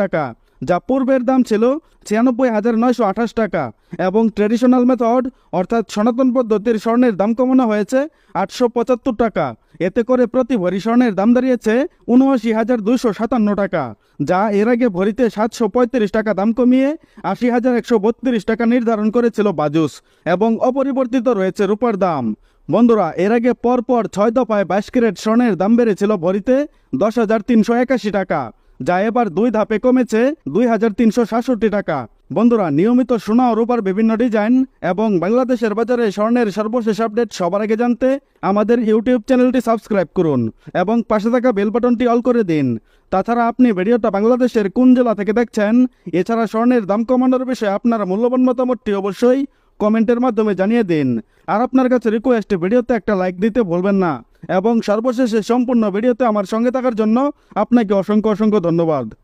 টাকা, যা পূর্বের দাম ছিল 96,928 টাকা। এবং ট্রেডিশনাল মেথড অর্থাৎ সনাতন পদ্ধতির স্বর্ণের দাম কমানো হয়েছে 875 টাকা। এতে করে প্রতি ভরি স্বর্ণের দাম দাঁড়িয়েছে 79,257 টাকা, যা এর আগে ভরিতে 735 টাকা দাম কমিয়ে 80,132 টাকা নির্ধারণ করেছিল বাজুস। এবং অপরিবর্তিত রয়েছে রূপার দাম। বন্ধুরা, এর আগে পরপর 6 দফায় 22 ক্যারেট স্বর্ণের দাম বেড়েছিল ভরিতে 10,381 টাকা, যা এবার 2 ধাপে কমেছে 2,367 টাকা। বন্ধুরা, নিয়মিত সোনা ও রূপার বিভিন্ন ডিজাইন এবং বাংলাদেশের বাজারে স্বর্ণের সর্বশেষ আপডেট সবার আগে জানতে আমাদের ইউটিউব চ্যানেলটি সাবস্ক্রাইব করুন এবং পাশে থাকা বেল বাটনটি অল করে দিন। তাছাড়া আপনি ভিডিওটা বাংলাদেশের কোন জেলা থেকে দেখছেন, এছাড়া স্বর্ণের দাম কমানোর বিষয়ে আপনার মূল্যবান মতামতটি অবশ্যই কমেন্টের মাধ্যমে জানিয়ে দিন। আর আপনার কাছে রিকোয়েস্ট, ভিডিওতে একটা লাইক দিতে ভুলবেন না। এবং সর্বশেষে সম্পূর্ণ ভিডিওতে আমার সঙ্গে থাকার জন্য আপনাকে অসংখ্য অসংখ্য ধন্যবাদ।